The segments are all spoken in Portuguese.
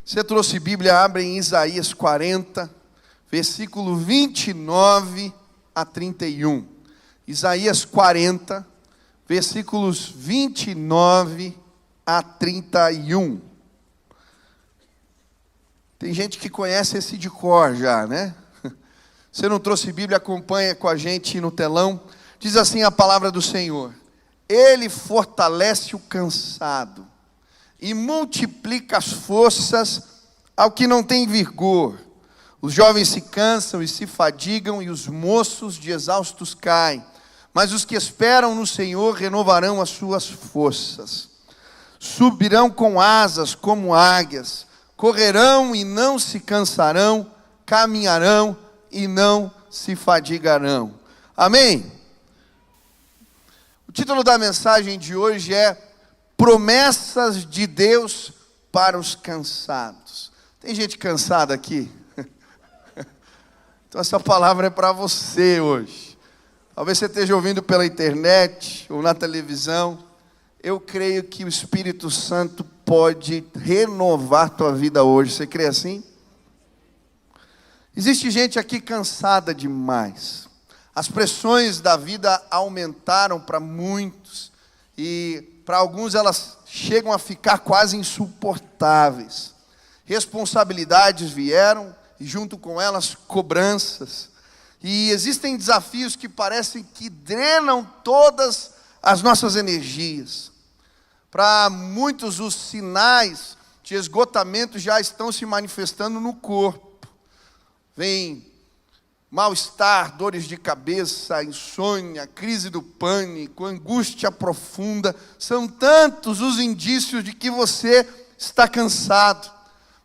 Você trouxe Bíblia, abre em Isaías 40, versículo 29 a 31. Isaías 40, versículos 29 a 31. Tem gente que conhece esse de cor já, né? Você não trouxe Bíblia, acompanha com a gente no telão. Diz assim a palavra do Senhor: Ele fortalece o cansado e multiplica as forças ao que não tem vigor. Os jovens se cansam e se fadigam, e os moços de exaustos caem. Mas os que esperam no Senhor renovarão as suas forças. Subirão com asas como águias, correrão e não se cansarão, caminharão e não se fadigarão. Amém? O título da mensagem de hoje é Promessas de Deus para os cansados. Tem gente cansada aqui? Então essa palavra é para você hoje. Talvez você esteja ouvindo pela internet ou na televisão. Eu creio que o Espírito Santo pode renovar tua vida hoje. Você crê assim? Existe gente aqui cansada demais. As pressões da vida aumentaram para muitos. E para alguns elas chegam a ficar quase insuportáveis. Responsabilidades vieram e junto com elas cobranças. E existem desafios que parecem que drenam todas as nossas energias. Para muitos os sinais de esgotamento já estão se manifestando no corpo. Vem mal-estar, dores de cabeça, insônia, crise do pânico, angústia profunda. São tantos os indícios de que você está cansado.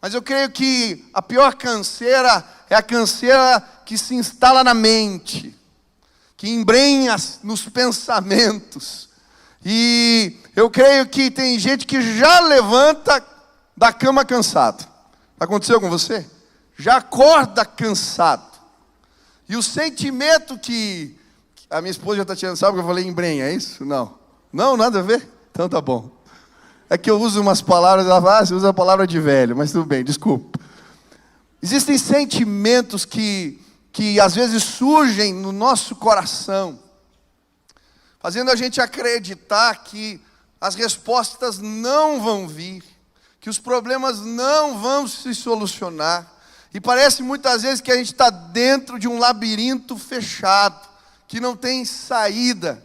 Mas eu creio que a pior canseira é a canseira que se instala na mente, que embrenha nos pensamentos. E eu creio que tem gente que já levanta da cama cansado. Aconteceu com você? Já acorda cansado. E o sentimento que... A minha esposa já está tirando, sabe que eu falei embrenha, é isso? Não. Não, nada a ver? Então tá bom. É que eu uso umas palavras, ela fala, você usa a palavra de velho, mas tudo bem, desculpa. Existem sentimentos que às vezes surgem no nosso coração, fazendo a gente acreditar que as respostas não vão vir, que os problemas não vão se solucionar. E parece muitas vezes que a gente está dentro de um labirinto fechado, que não tem saída.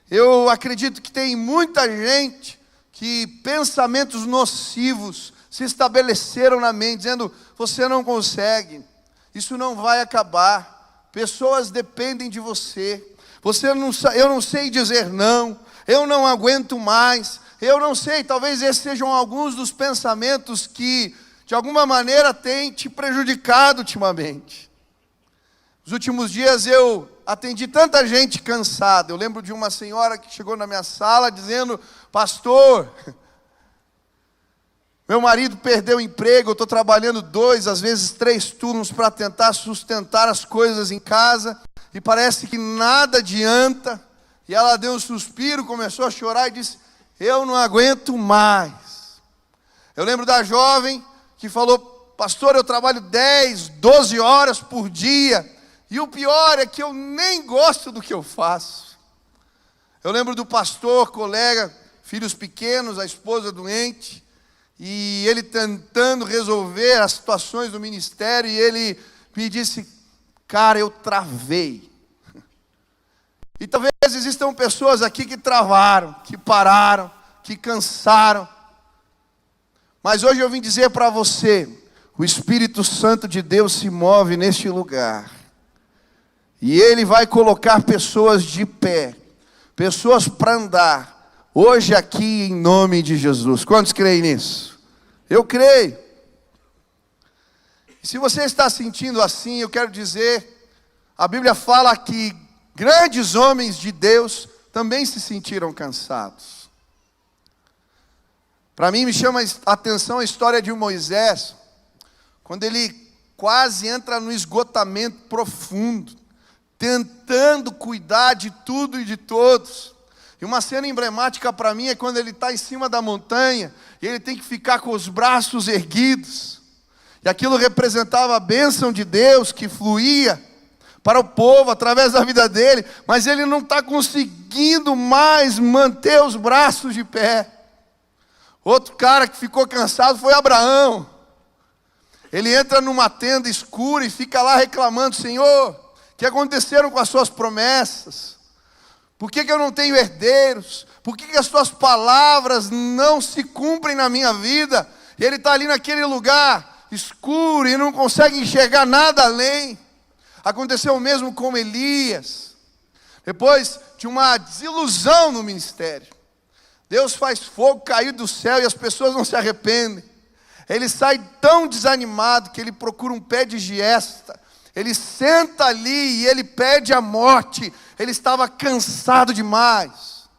Eu acredito que tem muita gente que pensamentos nocivos se estabeleceram na mente, dizendo, você não consegue, isso não vai acabar, pessoas dependem de você, eu não sei dizer não, eu não aguento mais, eu não sei, talvez esses sejam alguns dos pensamentos que, de alguma maneira, têm te prejudicado ultimamente. Nos últimos dias eu atendi tanta gente cansada. Eu lembro de uma senhora que chegou na minha sala dizendo, pastor, meu marido perdeu o emprego, eu estou trabalhando 2, às vezes 3 turnos para tentar sustentar as coisas em casa, e parece que nada adianta. E ela deu um suspiro, começou a chorar e disse, eu não aguento mais. Eu lembro da jovem que falou, pastor, eu trabalho 10, 12 horas por dia, e o pior é que eu nem gosto do que eu faço. Eu lembro do pastor, colega, filhos pequenos, a esposa doente, e ele tentando resolver as situações do ministério, e ele me disse, cara, eu travei. E talvez existam pessoas aqui que travaram, que pararam, que cansaram. Mas hoje eu vim dizer para você, o Espírito Santo de Deus se move neste lugar. E Ele vai colocar pessoas de pé, pessoas para andar, hoje aqui em nome de Jesus. Quantos creem nisso? Eu creio. Se você está sentindo assim, eu quero dizer, a Bíblia fala que grandes homens de Deus também se sentiram cansados. Para mim me chama a atenção a história de Moisés, quando ele quase entra no esgotamento profundo, tentando cuidar de tudo e de todos. E uma cena emblemática para mim é quando ele está em cima da montanha e ele tem que ficar com os braços erguidos. E aquilo representava a bênção de Deus que fluía para o povo através da vida dele, mas ele não está conseguindo mais manter os braços de pé. Outro cara que ficou cansado foi Abraão. Ele entra numa tenda escura e fica lá reclamando: Senhor, o que aconteceram com as suas promessas? Por que eu não tenho herdeiros? Por que as tuas palavras não se cumprem na minha vida? E ele está ali naquele lugar escuro e não consegue enxergar nada além. Aconteceu o mesmo com Elias. Depois de uma desilusão no ministério, Deus faz fogo cair do céu e as pessoas não se arrependem. Ele sai tão desanimado que ele procura um pé de giesta. Ele senta ali e ele pede a morte. Ele estava cansado demais.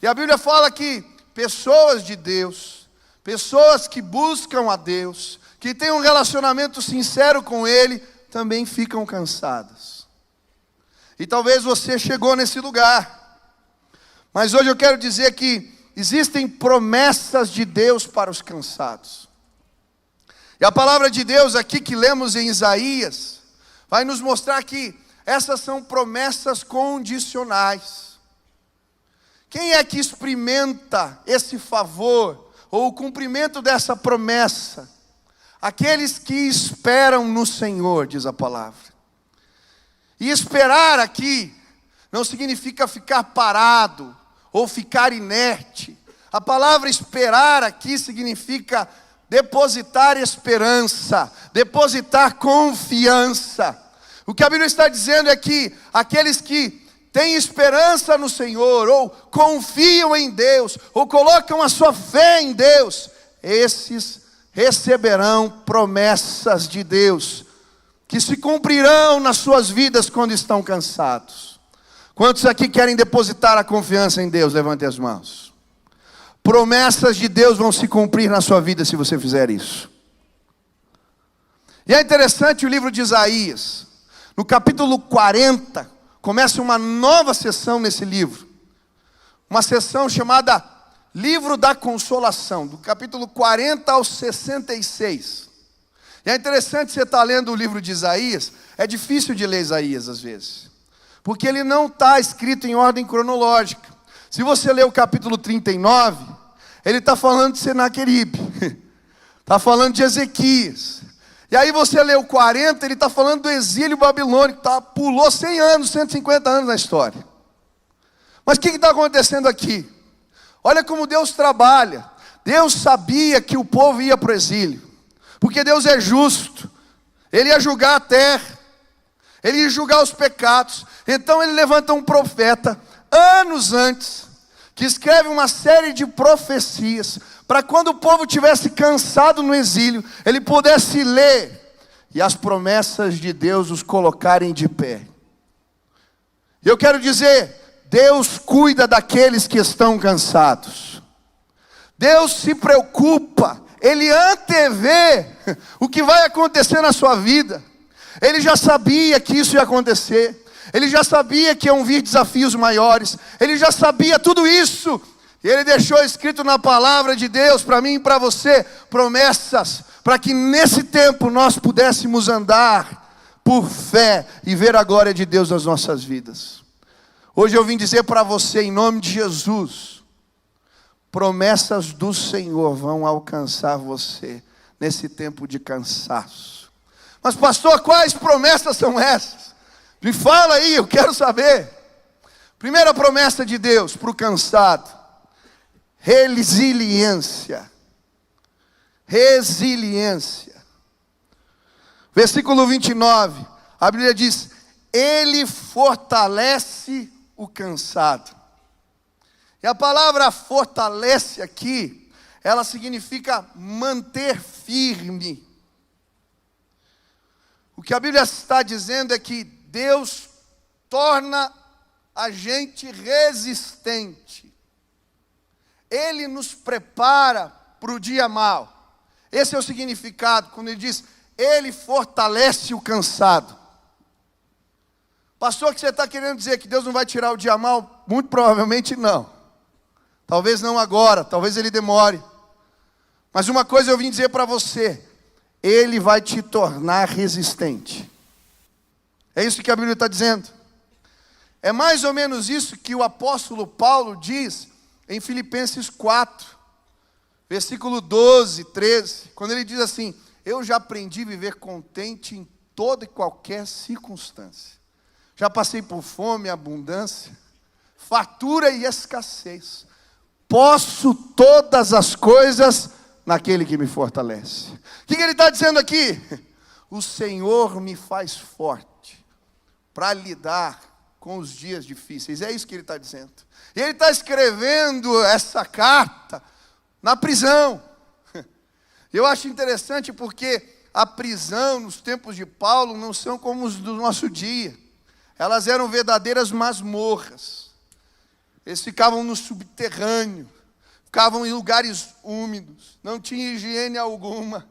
E a Bíblia fala que pessoas de Deus, pessoas que buscam a Deus, que têm um relacionamento sincero com Ele, também ficam cansadas. E talvez você chegou nesse lugar. Mas hoje eu quero dizer que existem promessas de Deus para os cansados. E a palavra de Deus aqui que lemos em Isaías vai nos mostrar que essas são promessas condicionais. Quem é que experimenta esse favor ou o cumprimento dessa promessa? Aqueles que esperam no Senhor, diz a palavra. E esperar aqui não significa ficar parado ou ficar inerte. A palavra esperar aqui significa depositar esperança, depositar confiança. O que a Bíblia está dizendo é que aqueles que têm esperança no Senhor, ou confiam em Deus, ou colocam a sua fé em Deus, esses receberão promessas de Deus, que se cumprirão nas suas vidas quando estão cansados. Quantos aqui querem depositar a confiança em Deus? Levante as mãos. Promessas de Deus vão se cumprir na sua vida se você fizer isso. E é interessante o livro de Isaías. No capítulo 40, começa uma nova sessão nesse livro. Uma sessão chamada Livro da Consolação, do capítulo 40 ao 66. E é interessante você estar lendo o livro de Isaías. É difícil de ler Isaías às vezes, porque ele não está escrito em ordem cronológica. Se você ler o capítulo 39, ele está falando de Senaqueribe, está falando de Ezequias. E aí você lê o 40, ele está falando do exílio babilônico, pulou 100 anos, 150 anos na história. Mas o que está acontecendo aqui? Olha como Deus trabalha. Deus sabia que o povo ia para o exílio, porque Deus é justo. Ele ia julgar a terra, Ele ia julgar os pecados. Então Ele levanta um profeta anos antes, que escreve uma série de profecias, para quando o povo tivesse cansado no exílio, ele pudesse ler, e as promessas de Deus os colocarem de pé. E eu quero dizer, Deus cuida daqueles que estão cansados. Deus se preocupa, Ele antevê o que vai acontecer na sua vida. Ele já sabia que isso ia acontecer. Ele já sabia que iam vir desafios maiores. Ele já sabia tudo isso. E Ele deixou escrito na palavra de Deus para mim e para você promessas, para que nesse tempo nós pudéssemos andar por fé e ver a glória de Deus nas nossas vidas. Hoje eu vim dizer para você, em nome de Jesus, promessas do Senhor vão alcançar você nesse tempo de cansaço. Mas pastor, quais promessas são essas? Me fala aí, eu quero saber. Primeira promessa de Deus para o cansado: resiliência. Resiliência. Versículo 29, a Bíblia diz: Ele fortalece o cansado. E a palavra fortalece aqui, ela significa manter firme. O que a Bíblia está dizendo é que Deus torna a gente resistente. Ele nos prepara para o dia mau. Esse é o significado, quando ele diz, Ele fortalece o cansado. Pastor, o que você está querendo dizer? Que Deus não vai tirar o dia mal? Muito provavelmente não. Talvez não agora, talvez Ele demore. Mas uma coisa eu vim dizer para você: Ele vai te tornar resistente. É isso que a Bíblia está dizendo. É mais ou menos isso que o apóstolo Paulo diz em Filipenses 4, versículo 12, 13, quando ele diz assim: eu já aprendi a viver contente em toda e qualquer circunstância. Já passei por fome, abundância, fartura e escassez. Posso todas as coisas naquele que me fortalece. O que ele está dizendo aqui? O Senhor me faz forte para lidar com os dias difíceis. É isso que ele está dizendo. E ele está escrevendo essa carta na prisão. Eu acho interessante porque a prisão nos tempos de Paulo não são como os do nosso dia. Elas eram verdadeiras masmorras. Eles ficavam no subterrâneo, ficavam em lugares úmidos, não tinha higiene alguma,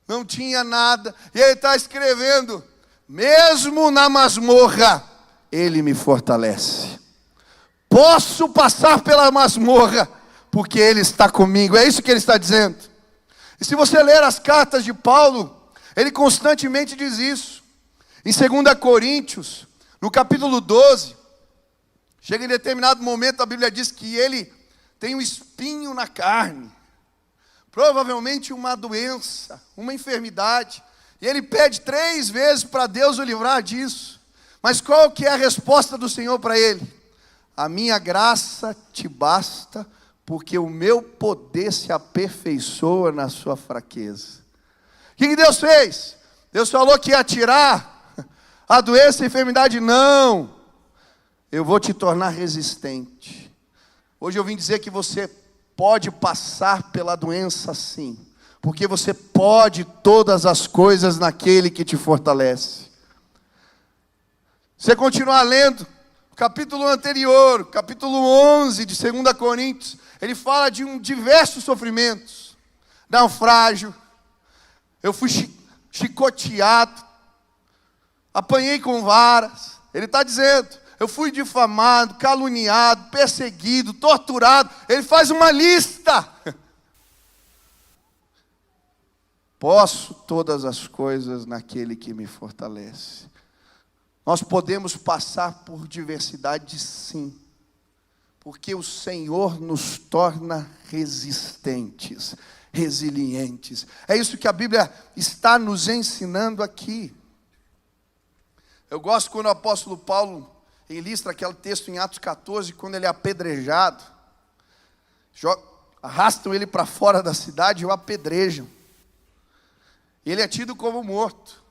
não tinha nada. E ele está escrevendo: mesmo na masmorra, Ele me fortalece. Posso passar pela masmorra, porque Ele está comigo. É isso que ele está dizendo. E se você ler as cartas de Paulo, ele constantemente diz isso. Em 2 Coríntios, no capítulo 12, chega em determinado momento, a Bíblia diz que ele tem um espinho na carne, provavelmente uma doença, uma enfermidade, e ele pede 3 vezes para Deus o livrar disso. Mas qual que é a resposta do Senhor para ele? A minha graça te basta, porque o meu poder se aperfeiçoa na sua fraqueza. O que Deus fez? Deus falou que ia tirar a doença e a enfermidade. Não, eu vou te tornar resistente. Hoje eu vim dizer que você pode passar pela doença sim, porque você pode todas as coisas naquele que te fortalece. Você continuar lendo o capítulo anterior, capítulo 11 de 2 Coríntios, ele fala de diversos sofrimentos. Naufrágio, eu fui chicoteado, apanhei com varas. Ele está dizendo: eu fui difamado, caluniado, perseguido, torturado. Ele faz uma lista. Posso todas as coisas naquele que me fortalece. Nós podemos passar por diversidade sim, porque o Senhor nos torna resistentes, resilientes. É isso que a Bíblia está nos ensinando aqui. Eu gosto quando o apóstolo Paulo ilustra aquele texto em Atos 14, quando ele é apedrejado. Arrastam ele para fora da cidade e o apedrejam. Ele é tido como morto.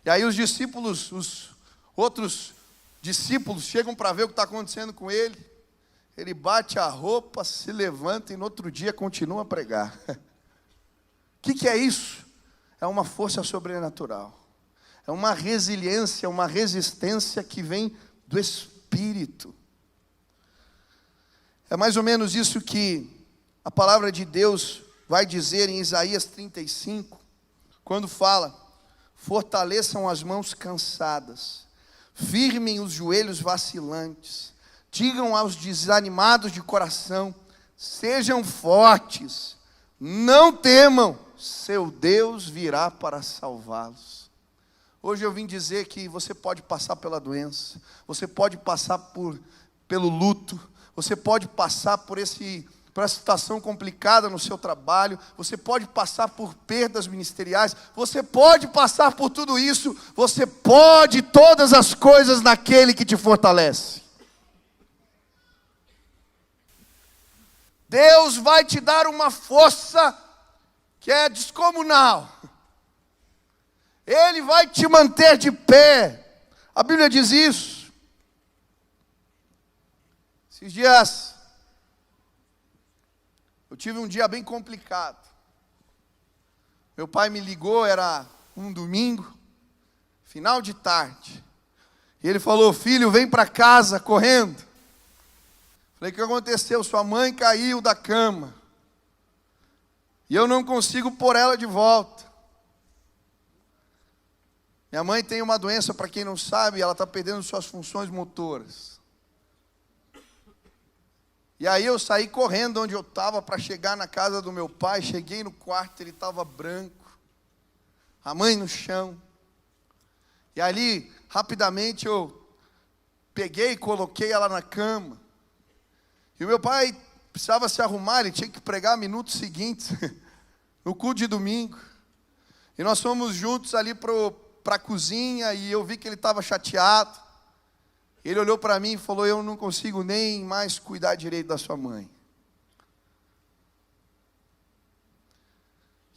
E aí os discípulos, os outros discípulos chegam para ver o que está acontecendo com ele. Ele bate a roupa, se levanta e no outro dia continua a pregar. O que é isso? É uma força sobrenatural. É uma resiliência, uma resistência que vem do Espírito. É mais ou menos isso que a palavra de Deus vai dizer em Isaías 35, quando fala: fortaleçam as mãos cansadas, firmem os joelhos vacilantes, digam aos desanimados de coração: sejam fortes, não temam, seu Deus virá para salvá-los. Hoje eu vim dizer que você pode passar pela doença, você pode passar pelo luto, você pode passar por essa situação complicada no seu trabalho, você pode passar por perdas ministeriais, você pode passar por tudo isso, você pode todas as coisas naquele que te fortalece. Deus vai te dar uma força que é descomunal. Ele vai te manter de pé. A Bíblia diz isso. Esses dias, eu tive um dia bem complicado. Meu pai me ligou, era um domingo, final de tarde. E ele falou: filho, vem para casa correndo. Falei: o que aconteceu? Sua mãe caiu da cama. E eu não consigo pôr ela de volta. Minha mãe tem uma doença, para quem não sabe, ela está perdendo suas funções motoras. E aí eu saí correndo onde eu estava para chegar na casa do meu pai. Cheguei no quarto, ele estava branco, a mãe no chão. E ali, rapidamente, eu peguei e coloquei ela na cama. E o meu pai precisava se arrumar, ele tinha que pregar minutos seguintes, no culto de domingo. E nós fomos juntos ali para a cozinha, e eu vi que ele estava chateado. Ele olhou para mim e falou: eu não consigo nem mais cuidar direito da sua mãe.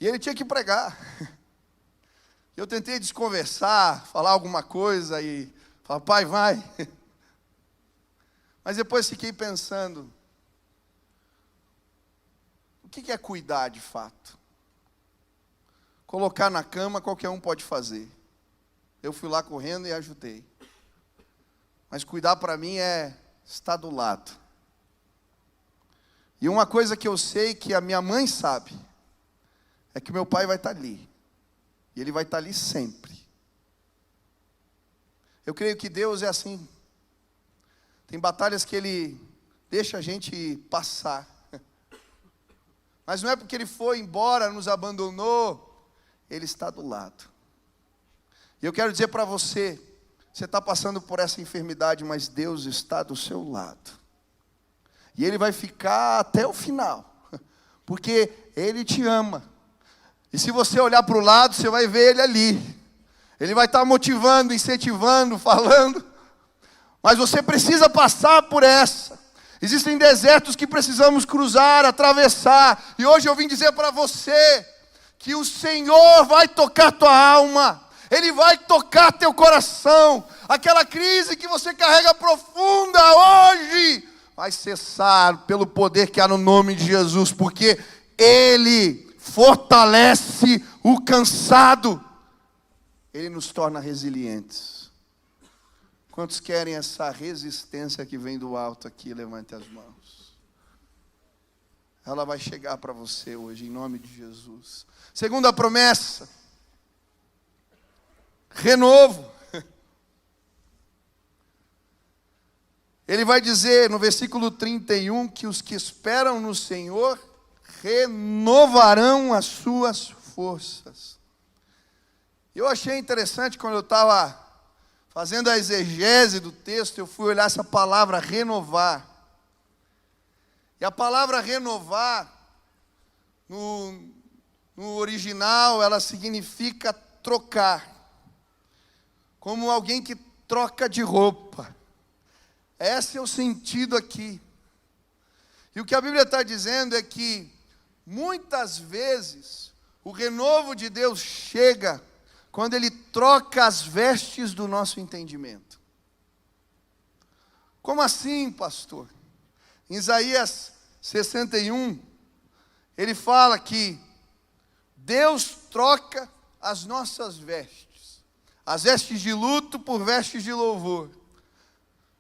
E ele tinha que pregar. Eu tentei desconversar, falar alguma coisa e falar: pai, vai. Mas depois fiquei pensando, o que é cuidar de fato? Colocar na cama qualquer um pode fazer. Eu fui lá correndo e ajudei. Mas cuidar para mim é estar do lado. E uma coisa que eu sei que a minha mãe sabe, é que meu pai vai estar ali. E ele vai estar ali sempre. Eu creio que Deus é assim. Tem batalhas que Ele deixa a gente passar. Mas não é porque Ele foi embora, nos abandonou. Ele está do lado. E eu quero dizer para você, você está passando por essa enfermidade, mas Deus está do seu lado. E Ele vai ficar até o final. Porque Ele te ama. E se você olhar para o lado, você vai ver Ele ali. Ele vai estar motivando, incentivando, falando. Mas você precisa passar por essa. Existem desertos que precisamos cruzar, atravessar. E hoje eu vim dizer para você que o Senhor vai tocar tua alma. Ele vai tocar teu coração. Aquela crise que você carrega profunda hoje vai cessar pelo poder que há no nome de Jesus. Porque Ele fortalece o cansado. Ele nos torna resilientes. Quantos querem essa resistência que vem do alto aqui? Levante as mãos. Ela vai chegar para você hoje, em nome de Jesus. Segunda promessa. Renovo. Ele vai dizer no versículo 31 que os que esperam no Senhor renovarão as suas forças. Eu achei interessante quando eu estava fazendo a exegese do texto, eu fui olhar essa palavra renovar. E a palavra renovar, no original, ela significa trocar. Como alguém que troca de roupa. Esse é o sentido aqui. E o que a Bíblia está dizendo é que, muitas vezes, o renovo de Deus chega quando Ele troca as vestes do nosso entendimento. Como assim, pastor? Em Isaías 61, ele fala que Deus troca as nossas vestes. As vestes de luto por vestes de louvor.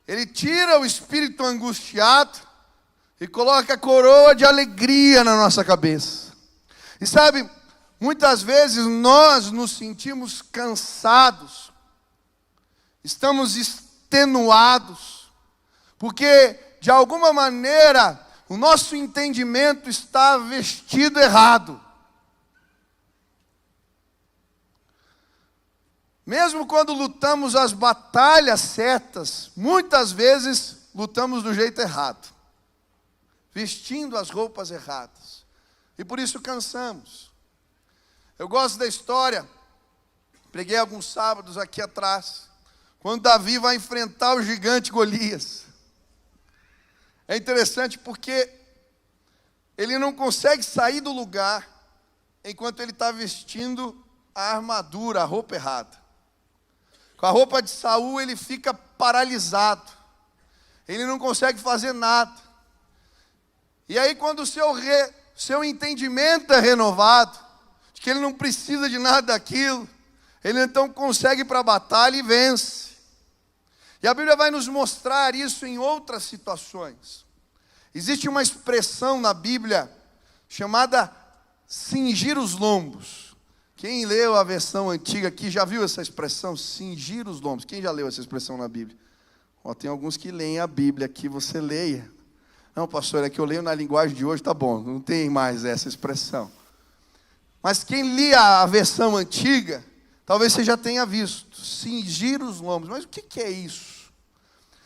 Ele tira o espírito angustiado e coloca a coroa de alegria na nossa cabeça. E sabe, muitas vezes nós nos sentimos cansados, estamos extenuados, porque de alguma maneira o nosso entendimento está vestido errado. Mesmo quando lutamos as batalhas certas, muitas vezes lutamos do jeito errado, vestindo as roupas erradas, e por isso cansamos. Eu gosto da história, preguei alguns sábados aqui atrás, quando Davi vai enfrentar o gigante Golias. É interessante porque ele não consegue sair do lugar enquanto ele está vestindo a armadura, a roupa errada. Com a roupa de Saul ele fica paralisado, ele não consegue fazer nada. E aí quando o seu entendimento é renovado, de que ele não precisa de nada daquilo, ele então consegue ir para a batalha e vence. E a Bíblia vai nos mostrar isso em outras situações. Existe uma expressão na Bíblia chamada cingir os lombos, Quem leu a versão antiga aqui já viu essa expressão, cingir os lombos? Quem já leu essa expressão na Bíblia? Tem alguns que leem a Bíblia aqui, você leia. Não, pastor, é que eu leio na linguagem de hoje, tá bom, não tem mais essa expressão. Mas quem lia a versão antiga, talvez você já tenha visto, cingir os lombos. Mas o que é isso?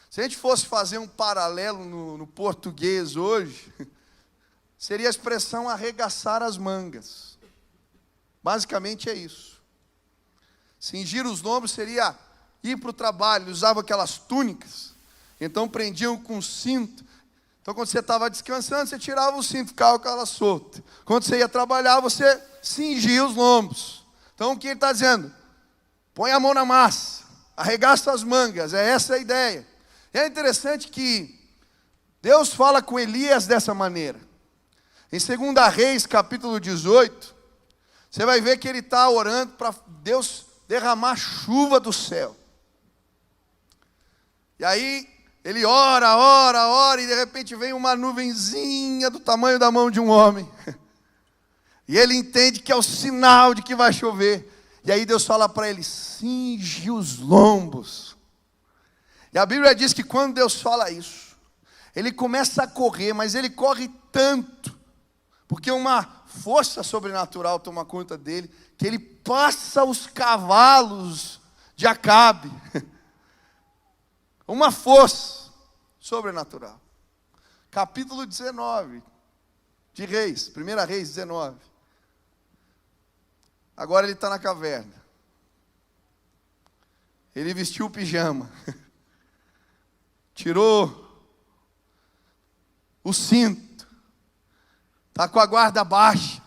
Se a gente fosse fazer um paralelo no português hoje, seria a expressão arregaçar as mangas. Basicamente é isso. Cingir os lombos seria ir para o trabalho, usavam aquelas túnicas, então prendiam com cinto. Então quando você estava descansando, você tirava o cinto, ficava com ela solta. Quando você ia trabalhar, você cingia os lombos. Então o que ele está dizendo? Põe a mão na massa, arregaça as mangas, é essa a ideia. E é interessante que Deus fala com Elias dessa maneira. Em 2 Reis, capítulo 18, você vai ver que ele está orando para Deus derramar chuva do céu. E aí, ele ora, e de repente vem uma nuvenzinha do tamanho da mão de um homem. E ele entende que é o sinal de que vai chover. E aí Deus fala para ele, cinge os lombos. E a Bíblia diz que quando Deus fala isso, ele começa a correr, mas ele corre tanto, porque uma força sobrenatural toma conta dele, que ele passa os cavalos de Acabe. Uma força sobrenatural. Capítulo 19 de Reis, 1 Reis 19. Agora ele está na caverna. Ele vestiu o pijama. Tirou o cinto. Está com a guarda baixa.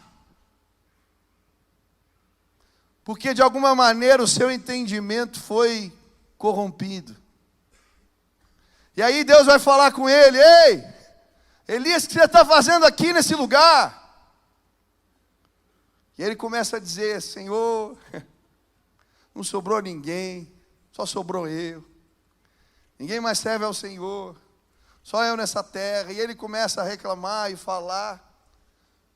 Porque de alguma maneira o seu entendimento foi corrompido. E aí Deus vai falar com ele, ei, Elias, o que você está fazendo aqui nesse lugar? E ele começa a dizer, Senhor, não sobrou ninguém, só sobrou eu. Ninguém mais serve ao Senhor, só eu nessa terra. E ele começa a reclamar e falar.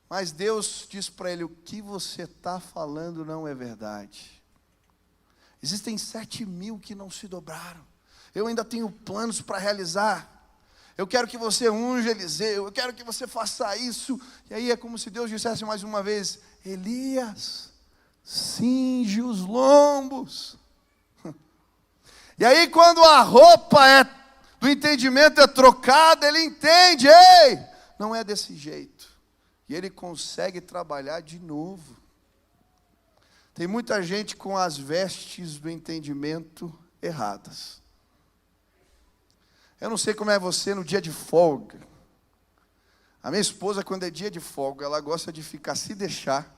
Mas Deus diz para ele, o que você está falando não é verdade. Existem 7.000 que não se dobraram. Eu ainda tenho planos para realizar. Eu quero que você unja Eliseu, eu quero que você faça isso. E aí é como se Deus dissesse mais uma vez, Elias, cinge os lombos. E aí quando a roupa do entendimento é trocada, ele entende, ei, não é desse jeito. E ele consegue trabalhar de novo. Tem muita gente com as vestes do entendimento erradas. Eu não sei como é você no dia de folga. A minha esposa, quando é dia de folga, ela gosta de ficar, se deixar,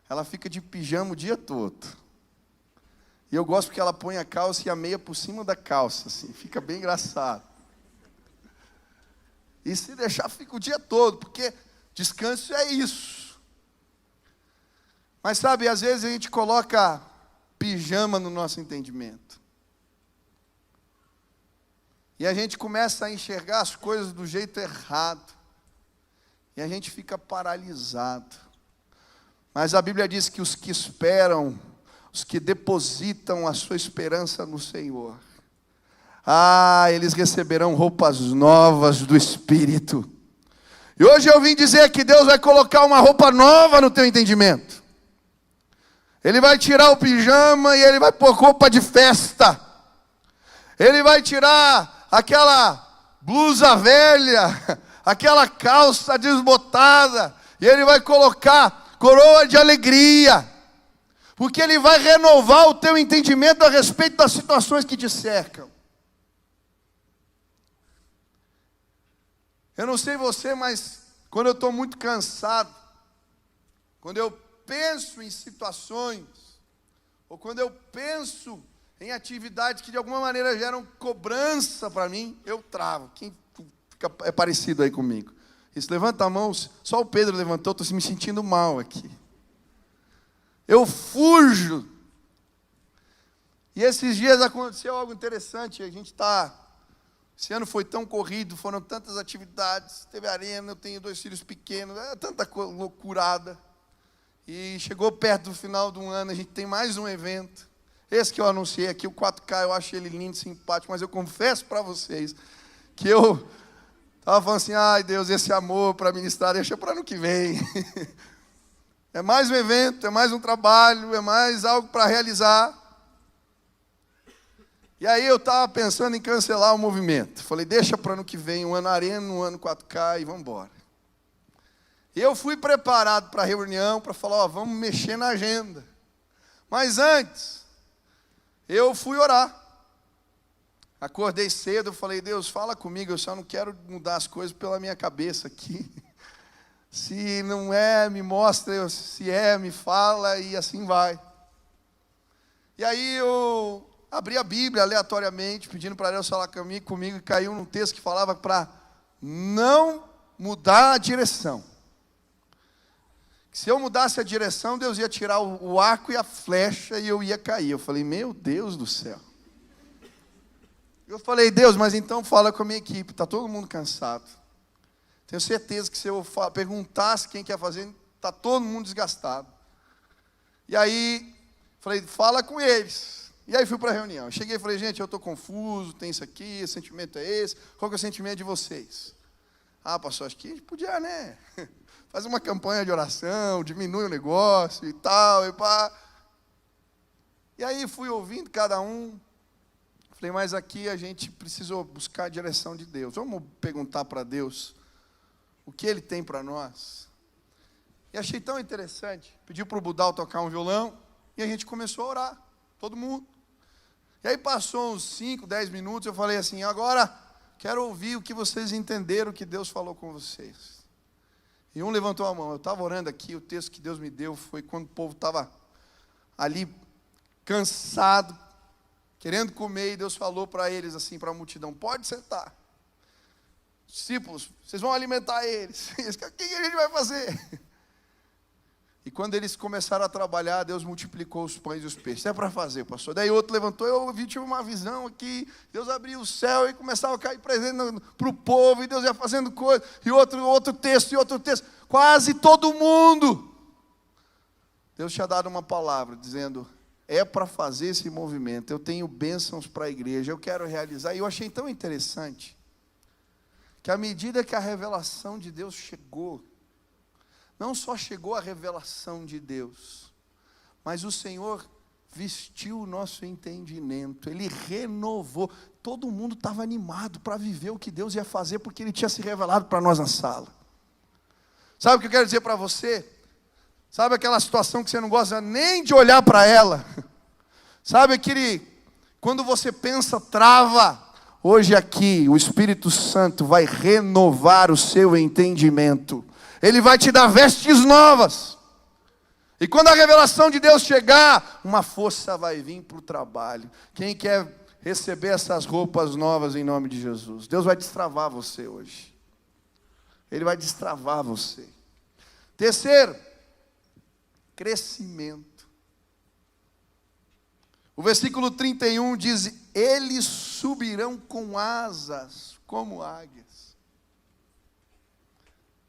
ela fica de pijama o dia todo. E eu gosto porque ela põe a calça e a meia por cima da calça, assim, fica bem engraçado. E se deixar, fica o dia todo, porque descanso é isso. Mas sabe, às vezes a gente coloca pijama no nosso entendimento. E a gente começa a enxergar as coisas do jeito errado. E a gente fica paralisado. Mas a Bíblia diz que os que esperam, os que depositam a sua esperança no Senhor, eles receberão roupas novas do Espírito. E hoje eu vim dizer que Deus vai colocar uma roupa nova no teu entendimento. Ele vai tirar o pijama e ele vai pôr roupa de festa. Ele vai tirar aquela blusa velha, aquela calça desbotada, e ele vai colocar coroa de alegria. Porque ele vai renovar o teu entendimento a respeito das situações que te cercam. Eu não sei você, mas quando eu estou muito cansado, quando eu penso em situações, ou quando eu penso em atividades que de alguma maneira geram cobrança para mim, eu travo. Quem é parecido aí comigo? Isso, levanta a mão, só o Pedro levantou, estou me sentindo mal aqui. Eu fujo. E esses dias aconteceu algo interessante, esse ano foi tão corrido, foram tantas atividades, teve arena, eu tenho 2 filhos pequenos, tanta loucurada. E chegou perto do final do ano, a gente tem mais um evento. Esse que eu anunciei aqui, o 4K, eu acho ele lindo, simpático, mas eu confesso para vocês que eu estava falando assim, ai Deus, esse amor para ministrar, deixa para ano que vem. É mais um evento, é mais um trabalho, é mais algo para realizar. E aí eu estava pensando em cancelar o movimento. Falei, deixa para ano que vem, um ano Arena, um ano 4K e vamos embora. E eu fui preparado para a reunião, para falar, vamos mexer na agenda. Mas antes, eu fui orar. Acordei cedo, eu falei, Deus, fala comigo, eu só não quero mudar as coisas pela minha cabeça aqui. Se não é, me mostra, se é, me fala, e assim vai. E aí eu abri a Bíblia aleatoriamente, pedindo para Deus falar comigo, e caiu num texto que falava para não mudar a direção. Se eu mudasse a direção, Deus ia tirar o arco e a flecha e eu ia cair. Eu falei, meu Deus do céu. Eu falei, Deus, mas então fala com a minha equipe, está todo mundo cansado. Tenho certeza que se eu perguntasse quem quer fazer, está todo mundo desgastado. E aí, falei, fala com eles. E aí fui para a reunião. Cheguei e falei, gente, eu estou confuso, tem isso aqui, esse sentimento é esse. Qual que é o sentimento de vocês? Ah, pastor, acho que a gente podia, né? Fazer uma campanha de oração, diminui o negócio e tal, e pá. E aí fui ouvindo cada um. Falei, mas aqui a gente precisou buscar a direção de Deus. Vamos perguntar para Deus o que Ele tem para nós. E achei tão interessante. Pedi para o Budal tocar um violão e a gente começou a orar, todo mundo. E aí passou uns 5, 10 minutos, eu falei assim, agora quero ouvir o que vocês entenderam que Deus falou com vocês. E um levantou a mão, eu estava orando aqui, o texto que Deus me deu foi quando o povo estava ali cansado, querendo comer, e Deus falou para eles assim, para a multidão, pode sentar. Discípulos, vocês vão alimentar eles. O que a gente vai fazer? E quando eles começaram a trabalhar, Deus multiplicou os pães e os peixes. É para fazer, pastor. Daí outro levantou, eu vi, tive uma visão aqui, Deus abriu o céu e começava a cair presente para o povo, e Deus ia fazendo coisa, e outro texto, quase todo mundo. Deus tinha dado uma palavra, dizendo, é para fazer esse movimento, eu tenho bênçãos para a igreja, eu quero realizar. E eu achei tão interessante, que à medida que a revelação de Deus chegou, não só chegou a revelação de Deus, mas o Senhor vestiu o nosso entendimento, Ele renovou, todo mundo estava animado para viver o que Deus ia fazer, porque Ele tinha se revelado para nós na sala. Sabe o que eu quero dizer para você? Sabe aquela situação que você não gosta nem de olhar para ela? Sabe quando você pensa, trava? Hoje aqui, o Espírito Santo vai renovar o seu entendimento. Ele vai te dar vestes novas. E quando a revelação de Deus chegar, uma força vai vir para o trabalho. Quem quer receber essas roupas novas em nome de Jesus? Deus vai destravar você hoje. Ele vai destravar você. Terceiro, crescimento. O versículo 31 diz, eles subirão com asas como águias.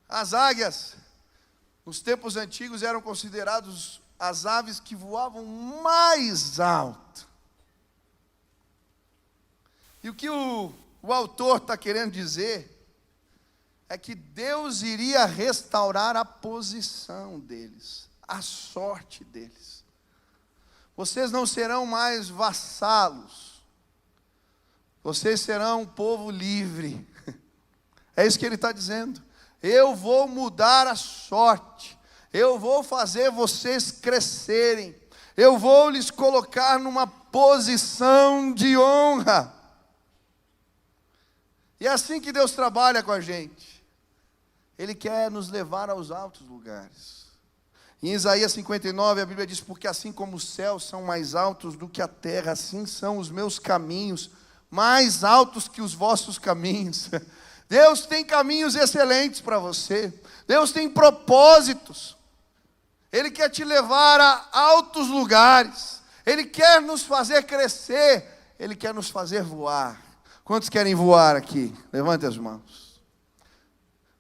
As águias, nos tempos antigos, eram considerados as aves que voavam mais alto. E o que o autor está querendo dizer é que Deus iria restaurar a posição deles, a sorte deles. Vocês não serão mais vassalos, vocês serão um povo livre. É isso que ele está dizendo. Eu vou mudar a sorte, eu vou fazer vocês crescerem, eu vou lhes colocar numa posição de honra. E é assim que Deus trabalha com a gente. Ele quer nos levar aos altos lugares. Em Isaías 59, a Bíblia diz, porque assim como os céus são mais altos do que a terra, assim são os meus caminhos, mais altos que os vossos caminhos. Deus tem caminhos excelentes para você. Deus tem propósitos. Ele quer te levar a altos lugares. Ele quer nos fazer crescer. Ele quer nos fazer voar. Quantos querem voar aqui? Levante as mãos.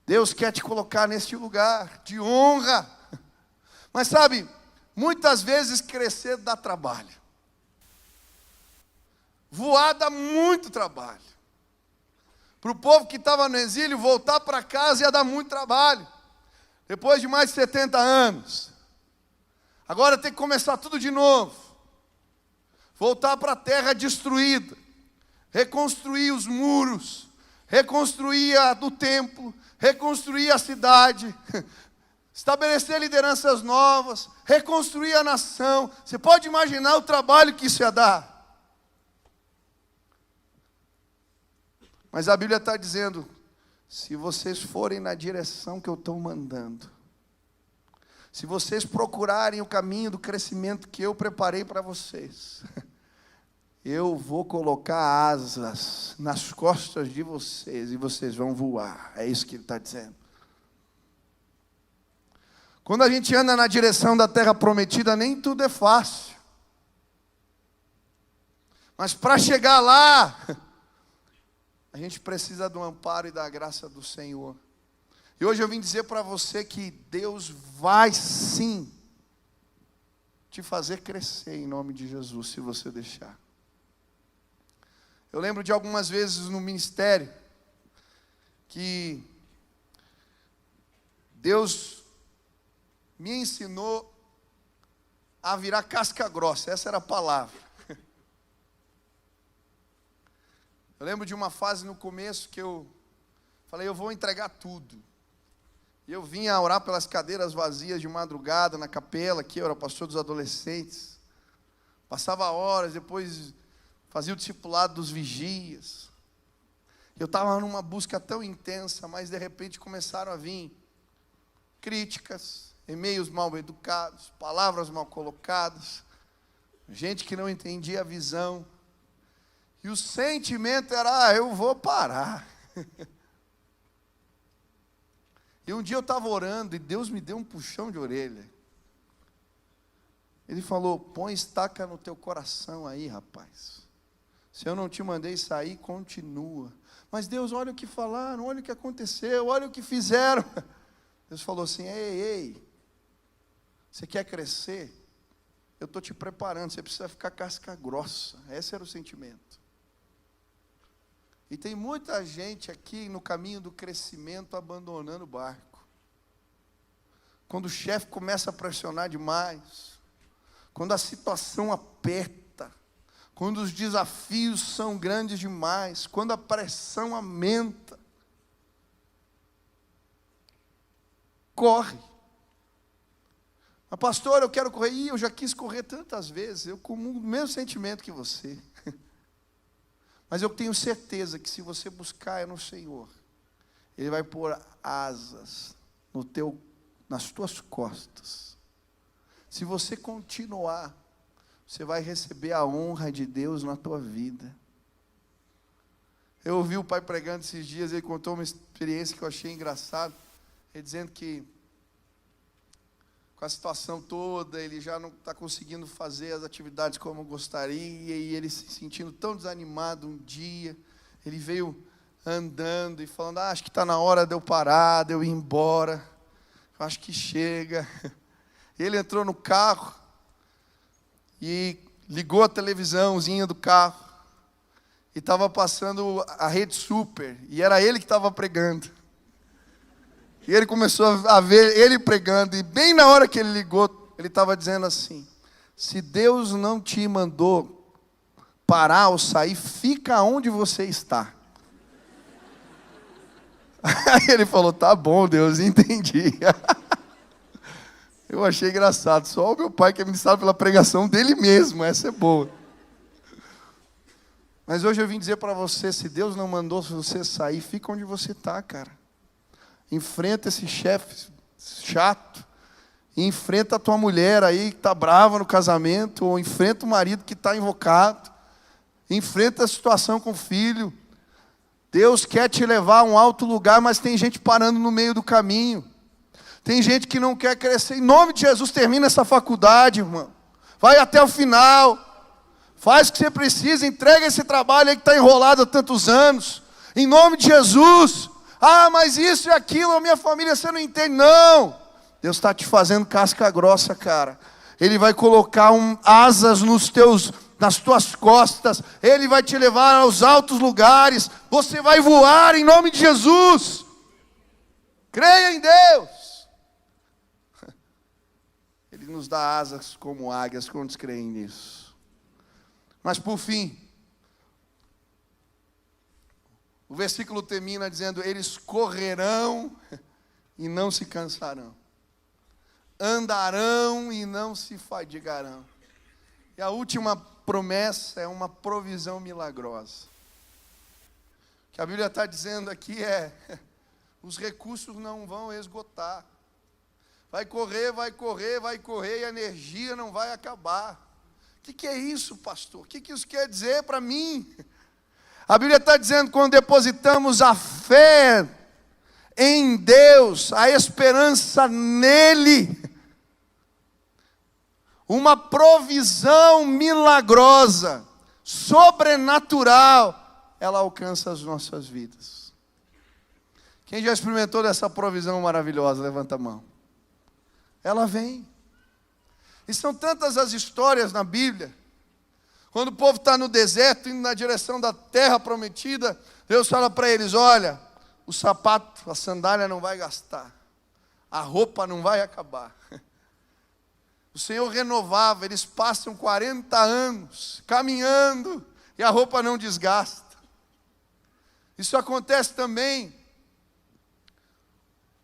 Deus quer te colocar neste lugar de honra. Mas sabe, muitas vezes crescer dá trabalho. Voar dá muito trabalho. Para o povo que estava no exílio, voltar para casa ia dar muito trabalho. Depois de mais de 70 anos. Agora tem que começar tudo de novo. Voltar para a terra destruída. Reconstruir os muros. Reconstruir o templo. Reconstruir a cidade. Estabelecer lideranças novas. Reconstruir a nação. Você pode imaginar o trabalho que isso ia dar. Mas a Bíblia está dizendo, se vocês forem na direção que eu estou mandando, se vocês procurarem o caminho do crescimento que eu preparei para vocês, eu vou colocar asas nas costas de vocês e vocês vão voar. É isso que ele está dizendo. Quando a gente anda na direção da terra prometida, nem tudo é fácil. Mas para chegar lá, a gente precisa do amparo e da graça do Senhor. E hoje eu vim dizer para você que Deus vai sim te fazer crescer em nome de Jesus, se você deixar. Eu lembro de algumas vezes no ministério que Deus me ensinou a virar casca grossa, essa era a palavra. Eu lembro de uma fase no começo que eu falei, eu vou entregar tudo. E eu vinha orar pelas cadeiras vazias de madrugada na capela, aqui eu era pastor dos adolescentes. Passava horas, depois fazia o discipulado dos vigias. Eu estava numa busca tão intensa, mas de repente começaram a vir críticas, e-mails mal educados, palavras mal colocadas, gente que não entendia a visão. E o sentimento era, eu vou parar. E um dia eu estava orando e Deus me deu um puxão de orelha. Ele falou, põe estaca no teu coração aí, rapaz. Se eu não te mandei sair, continua. Mas Deus, olha o que falaram, olha o que aconteceu, olha o que fizeram. Deus falou assim, ei, você quer crescer? Eu estou te preparando, você precisa ficar casca grossa. Esse era o sentimento. E tem muita gente aqui no caminho do crescimento abandonando o barco. Quando o chefe começa a pressionar demais, quando a situação aperta, quando os desafios são grandes demais, quando a pressão aumenta, corre. Mas pastor, eu quero correr. Eu já quis correr tantas vezes, eu com o mesmo sentimento que você. Mas eu tenho certeza que se você buscar no Senhor, Ele vai pôr asas nas tuas costas. Se você continuar, você vai receber a honra de Deus na tua vida. Eu ouvi o pai pregando esses dias, ele contou uma experiência que eu achei engraçada. Ele dizendo que com a situação toda, ele já não está conseguindo fazer as atividades como gostaria, e ele se sentindo tão desanimado um dia, ele veio andando e falando, acho que está na hora de eu parar, de eu ir embora, acho que chega. Ele entrou no carro e ligou a televisãozinha do carro, e estava passando a Rede Super, e era ele que estava pregando. E ele começou a ver ele pregando, e bem na hora que ele ligou, ele estava dizendo assim, se Deus não te mandou parar ou sair, fica onde você está. Aí ele falou, tá bom Deus, entendi. Eu achei engraçado, só o meu pai que é ministrado pela pregação dele mesmo, essa é boa. Mas hoje eu vim dizer para você, se Deus não mandou você sair, fica onde você está, cara. Enfrenta esse chefe chato. E enfrenta a tua mulher aí que está brava no casamento. Ou enfrenta o marido que está invocado. Enfrenta a situação com o filho. Deus quer te levar a um alto lugar, mas tem gente parando no meio do caminho. Tem gente que não quer crescer. Em nome de Jesus, termina essa faculdade, irmão. Vai até o final. Faz o que você precisa. Entrega esse trabalho aí que está enrolado há tantos anos. Em nome de Jesus. Ah, mas isso e aquilo, a minha família, você não entende. Não, Deus está te fazendo casca grossa, cara. Ele vai colocar asas nas tuas costas. Ele vai te levar aos altos lugares. Você vai voar em nome de Jesus. Creia em Deus. Ele nos dá asas como águias. Quantos creem nisso? Mas por fim, o versículo termina dizendo: eles correrão e não se cansarão, andarão e não se fadigarão. E a última promessa é uma provisão milagrosa. O que a Bíblia está dizendo aqui é: os recursos não vão esgotar. Vai correr, vai correr, vai correr e a energia não vai acabar. O que é isso, pastor? O que isso quer dizer para mim? A Bíblia está dizendo que quando depositamos a fé em Deus, a esperança nele, uma provisão milagrosa, sobrenatural, ela alcança as nossas vidas. Quem já experimentou dessa provisão maravilhosa, levanta a mão. Ela vem. E são tantas as histórias na Bíblia. Quando o povo está no deserto, indo na direção da terra prometida, Deus fala para eles: olha, o sapato, a sandália não vai gastar, a roupa não vai acabar. O Senhor renovava, eles passam 40 anos caminhando e a roupa não desgasta. Isso acontece também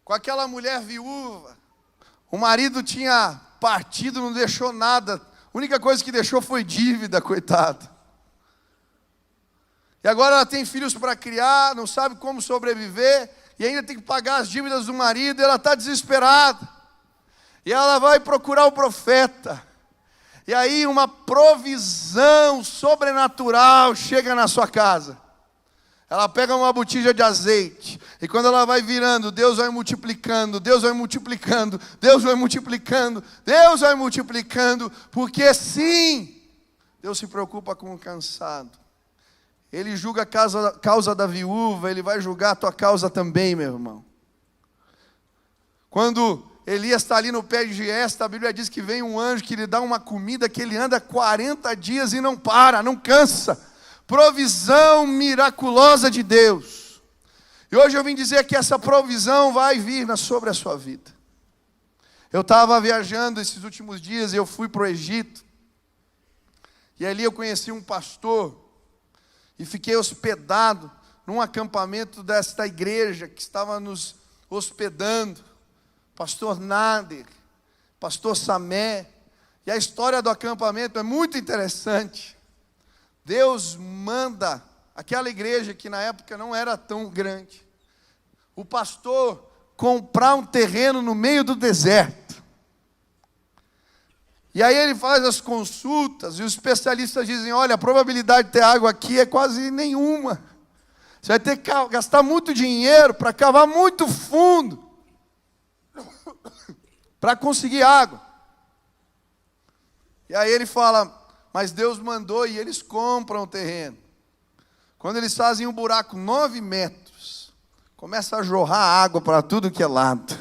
com aquela mulher viúva. O marido tinha partido, não deixou nada. A única coisa que deixou foi dívida, coitado. E agora ela tem filhos para criar, não sabe como sobreviver, e ainda tem que pagar as dívidas do marido, e ela está desesperada. E ela vai procurar o profeta. E aí uma provisão sobrenatural chega na sua casa. Ela pega uma botija de azeite, e quando ela vai virando, Deus vai multiplicando, Deus vai multiplicando, Deus vai multiplicando, Deus vai multiplicando, porque sim, Deus se preocupa com o cansado. Ele julga a causa da viúva, Ele vai julgar a tua causa também, meu irmão. Quando Elias está ali no pé de giesta, a Bíblia diz que vem um anjo que lhe dá uma comida, que ele anda 40 dias e não para, não cansa. Provisão miraculosa de Deus. E hoje eu vim dizer que essa provisão vai vir sobre a sua vida. Eu estava viajando esses últimos dias e eu fui para o Egito. E ali eu conheci um pastor e fiquei hospedado num acampamento desta igreja que estava nos hospedando. Pastor Nader, pastor Samé. E a história do acampamento é muito interessante. Deus manda aquela igreja que na época não era tão grande, o pastor comprar um terreno no meio do deserto. E aí ele faz as consultas e os especialistas dizem: olha, a probabilidade de ter água aqui é quase nenhuma. Você vai ter que gastar muito dinheiro para cavar muito fundo para conseguir água. E aí ele fala: mas Deus mandou, e eles compram o terreno. Quando eles fazem um buraco 9 metros, começa a jorrar água para tudo que é lado.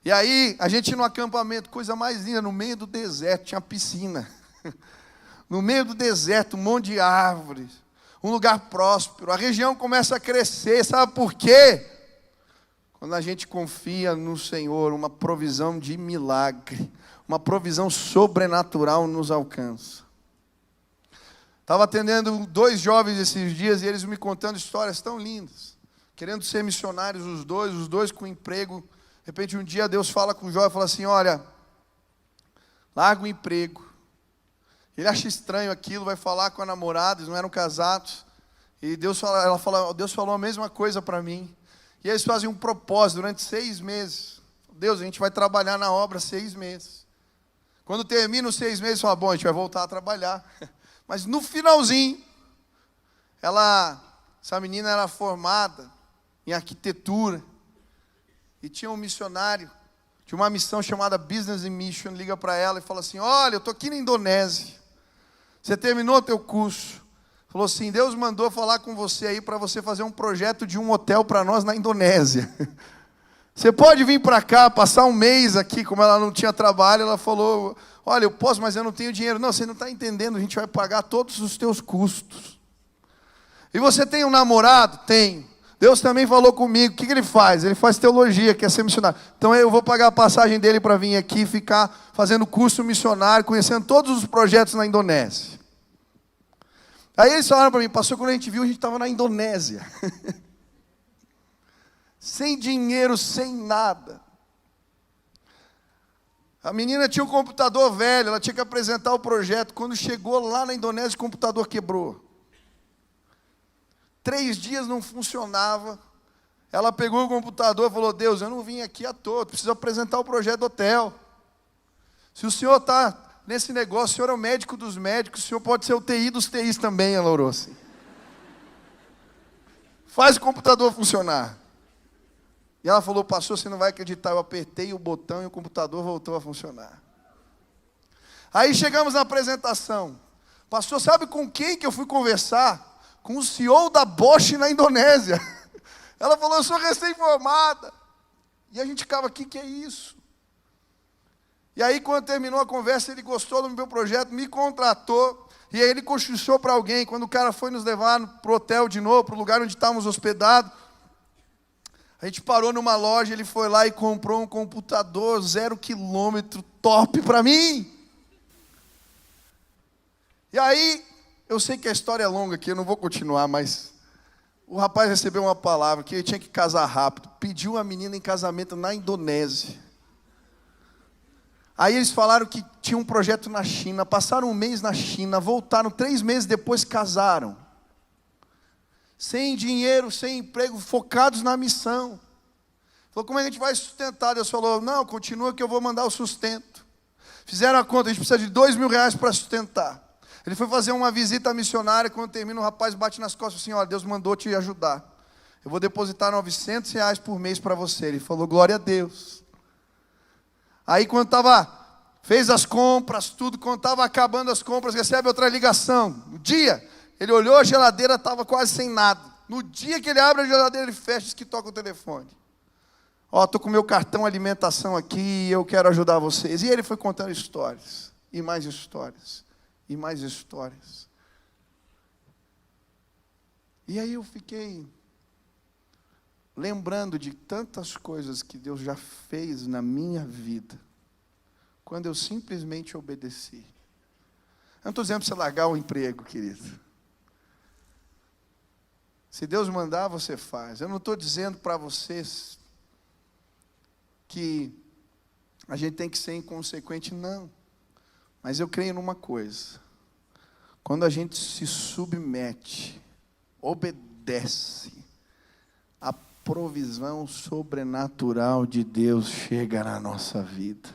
E aí, a gente no acampamento, coisa mais linda, no meio do deserto, tinha piscina. No meio do deserto, um monte de árvores, um lugar próspero. A região começa a crescer, sabe por quê? Quando a gente confia no Senhor, uma provisão de milagre, uma provisão sobrenatural nos alcança. Estava atendendo 2 jovens esses dias e eles me contando histórias tão lindas, querendo ser missionários os dois com emprego. De repente um dia Deus fala com o jovem, fala assim: olha, larga o emprego. Ele acha estranho aquilo, vai falar com a namorada, eles não eram casados. E Deus falou a mesma coisa para mim. E eles fazem um propósito durante 6 meses. Deus, a gente vai trabalhar na obra 6 meses. Quando termina os 6 meses, fala: bom, a gente vai voltar a trabalhar. Mas no finalzinho, essa menina era formada em arquitetura. E tinha um missionário de uma missão chamada Business and Mission, liga para ela e fala assim: olha, eu estou aqui na Indonésia. Você terminou o teu curso? Falou assim: Deus mandou falar com você aí para você fazer um projeto de um hotel para nós na Indonésia. Você pode vir para cá, passar um mês aqui, como ela não tinha trabalho, ela falou, olha, eu posso, mas eu não tenho dinheiro. Não, você não está entendendo, a gente vai pagar todos os teus custos. E você tem um namorado? Tem. Deus também falou comigo, o que ele faz? Ele faz teologia, quer ser missionário. Então eu vou pagar a passagem dele para vir aqui e ficar fazendo curso missionário, conhecendo todos os projetos na Indonésia. Aí eles falaram para mim, pastor, quando a gente viu, a gente estava na Indonésia. Sem dinheiro, sem nada. A menina tinha um computador velho, ela tinha que apresentar o projeto. Quando chegou lá na Indonésia, o computador quebrou. 3 dias não funcionava. Ela pegou o computador e falou, Deus, eu não vim aqui à toa, preciso apresentar o projeto do hotel. Se o senhor está nesse negócio, o senhor é o médico dos médicos, o senhor pode ser o TI dos TIs também, ela orou assim. Faz o computador funcionar. E ela falou, pastor, você não vai acreditar, eu apertei o botão e o computador voltou a funcionar. Aí chegamos na apresentação. Pastor, sabe com quem que eu fui conversar? Com o CEO da Bosch na Indonésia. Ela falou, eu sou recém-formada. E a gente ficava, que é isso? E aí, quando terminou a conversa, ele gostou do meu projeto, me contratou, e aí ele cochichou para alguém. Quando o cara foi nos levar para o hotel de novo, para o lugar onde estávamos hospedados, a gente parou numa loja, ele foi lá e comprou um computador 0 quilômetro, top para mim. E aí, eu sei que a história é longa aqui, eu não vou continuar, mas o rapaz recebeu uma palavra que ele tinha que casar rápido. Pediu a menina em casamento na Indonésia. Aí eles falaram que tinha um projeto na China, passaram um mês na China, voltaram 3 meses depois, casaram. Sem dinheiro, sem emprego, focados na missão. Falou, como é que a gente vai sustentar? Deus falou, não, continua que eu vou mandar o sustento. Fizeram a conta, a gente precisa de R$2.000 para sustentar. Ele foi fazer uma visita missionária, quando termina o rapaz bate nas costas assim, olha, Deus mandou te ajudar. Eu vou depositar R$900 por mês para você. Ele falou, glória a Deus. Aí quando fez as compras, tudo, quando estava acabando as compras, recebe outra ligação. No dia, ele olhou, a geladeira estava quase sem nada. No dia que ele abre a geladeira, ele fecha e diz que toca o telefone. Ó, estou com o meu cartão alimentação aqui e eu quero ajudar vocês. E ele foi contando histórias, e mais histórias, e mais histórias. E aí eu fiquei lembrando de tantas coisas que Deus já fez na minha vida, quando eu simplesmente obedeci. Eu não estou dizendo para você largar o emprego, querido. Se Deus mandar, você faz. Eu não estou dizendo para vocês que a gente tem que ser inconsequente, não. Mas eu creio numa coisa. Quando a gente se submete, obedece, a provisão sobrenatural de Deus chega na nossa vida.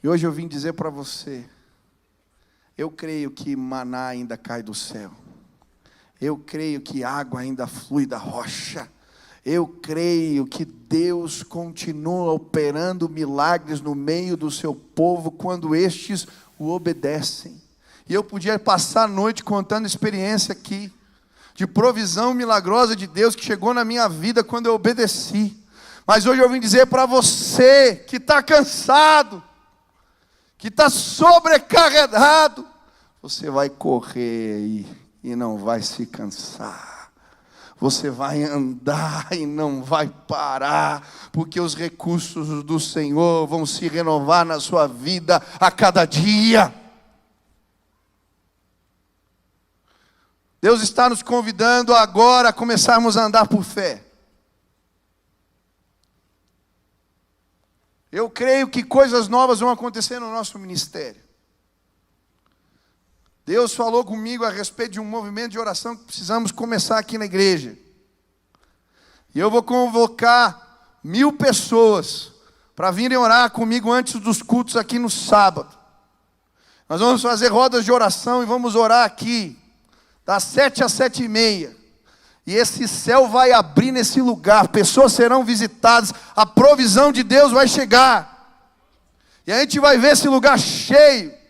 E hoje eu vim dizer para você, eu creio que maná ainda cai do céu. Eu creio que água ainda flui da rocha. Eu creio que Deus continua operando milagres no meio do seu povo quando estes o obedecem. E eu podia passar a noite contando experiência aqui, de provisão milagrosa de Deus que chegou na minha vida quando eu obedeci. Mas hoje eu vim dizer para você que está cansado, que está sobrecarregado, você vai correr e não vai se cansar. Você vai andar e não vai parar, porque os recursos do Senhor vão se renovar na sua vida a cada dia. Deus está nos convidando agora a começarmos a andar por fé. Eu creio que coisas novas vão acontecer no nosso ministério. Deus falou comigo a respeito de um movimento de oração que precisamos começar aqui na igreja. E eu vou convocar 1000 pessoas para virem orar comigo antes dos cultos aqui no sábado. Nós vamos fazer rodas de oração e vamos orar aqui, das 7 às 7h30. E esse céu vai abrir nesse lugar, pessoas serão visitadas, a provisão de Deus vai chegar. E a gente vai ver esse lugar cheio.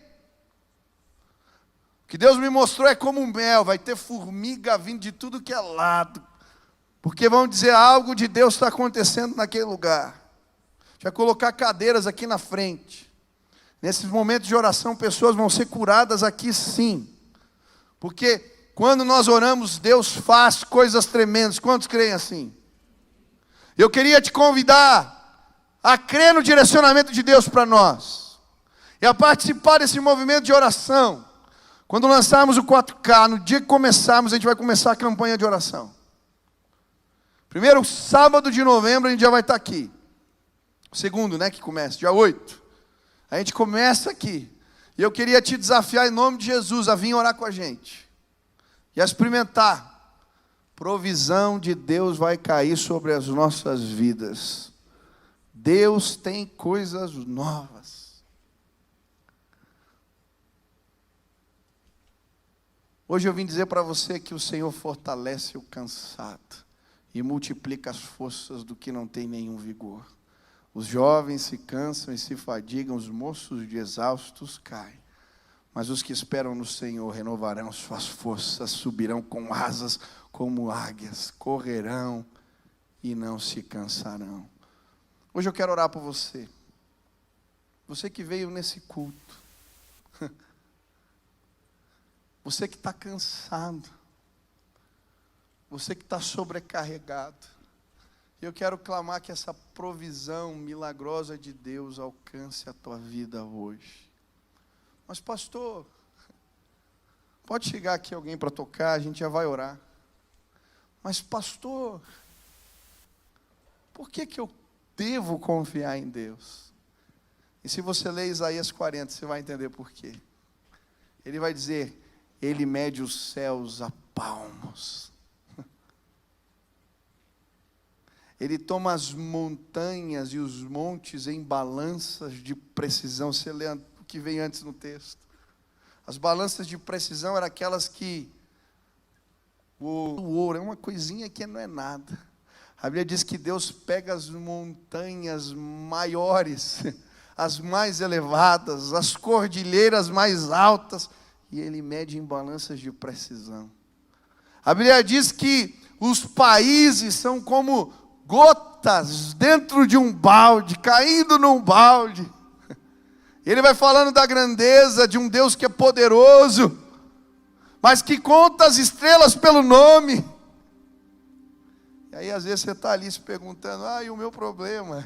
O que Deus me mostrou é como um mel, vai ter formiga vindo de tudo que é lado. Porque vão dizer, algo de Deus está acontecendo naquele lugar. A gente vai colocar cadeiras aqui na frente. Nesses momentos de oração, pessoas vão ser curadas aqui sim. Porque quando nós oramos, Deus faz coisas tremendas. Quantos creem assim? Eu queria te convidar a crer no direcionamento de Deus para nós. E a participar desse movimento de oração. Quando lançarmos o 4K, no dia que começarmos, a gente vai começar a campanha de oração. Primeiro sábado de novembro a gente já vai estar aqui. O segundo, que começa, dia 8. A gente começa aqui. E eu queria te desafiar em nome de Jesus a vir orar com a gente. E a experimentar. Provisão de Deus vai cair sobre as nossas vidas. Deus tem coisas novas. Hoje eu vim dizer para você que o Senhor fortalece o cansado e multiplica as forças do que não tem nenhum vigor. Os jovens se cansam e se fadigam, os moços de exaustos caem. Mas os que esperam no Senhor renovarão suas forças, subirão com asas como águias, correrão e não se cansarão. Hoje eu quero orar por você. Você que veio nesse culto. Você que está cansado. Você que está sobrecarregado. Eu quero clamar que essa provisão milagrosa de Deus alcance a tua vida hoje. Mas pastor, pode chegar aqui alguém para tocar, a gente já vai orar. Mas pastor, por que eu devo confiar em Deus? E se você ler Isaías 40, você vai entender por quê. Ele vai dizer, Ele mede os céus a palmos. Ele toma as montanhas e os montes em balanças de precisão. Você lê o que vem antes no texto. As balanças de precisão eram aquelas que o ouro é uma coisinha que não é nada. A Bíblia diz que Deus pega as montanhas maiores, as mais elevadas, as cordilheiras mais altas, e Ele mede em balanças de precisão. A Bíblia diz que os países são como gotas dentro de um balde, caindo num balde. Ele vai falando da grandeza de um Deus que é poderoso, mas que conta as estrelas pelo nome. E aí às vezes você está ali se perguntando, e o meu problema?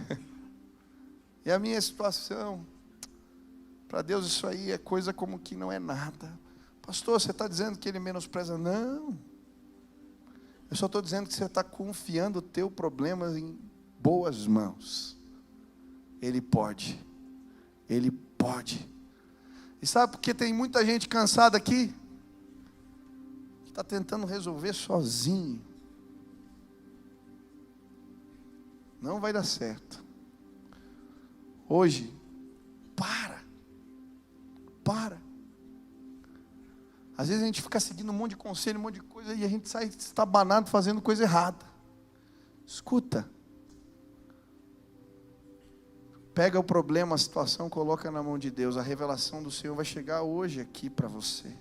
E a minha situação? Para Deus isso aí é coisa como que não é nada. Pastor, você está dizendo que Ele menospreza? Não. Eu só estou dizendo que você está confiando o teu problema em boas mãos. Ele pode. Ele pode. E sabe por que tem muita gente cansada aqui? Que está tentando resolver sozinho. Não vai dar certo. Hoje, para. Às vezes a gente fica seguindo um monte de conselho, um monte de coisa, e a gente sai estabanado fazendo coisa errada. Escuta. Pega o problema, a situação, coloca na mão de Deus. A revelação do Senhor vai chegar hoje aqui para você.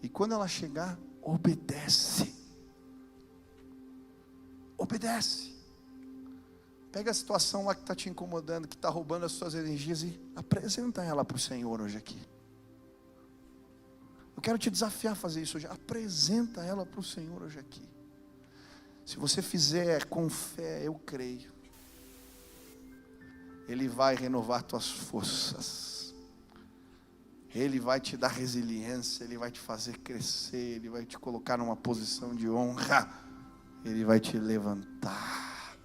E quando ela chegar, obedece. Obedece. Pega a situação lá que está te incomodando, que está roubando as suas energias e apresenta ela para o Senhor hoje aqui. Eu quero te desafiar a fazer isso hoje. Apresenta ela para o Senhor hoje aqui. Se você fizer com fé, eu creio. Ele vai renovar tuas forças. Ele vai te dar resiliência. Ele vai te fazer crescer. Ele vai te colocar numa posição de honra. Ele vai te levantar.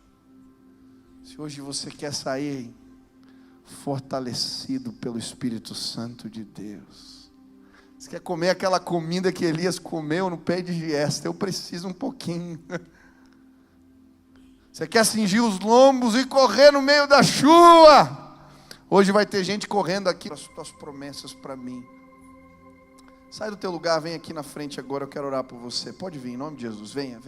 Se hoje você quer sair fortalecido pelo Espírito Santo de Deus, você quer comer aquela comida que Elias comeu no pé de giesta, eu preciso um pouquinho. Você quer cingir os lombos e correr no meio da chuva? Hoje vai ter gente correndo aqui as tuas promessas para mim. Sai do teu lugar, vem aqui na frente agora, eu quero orar por você. Pode vir, em nome de Jesus, venha.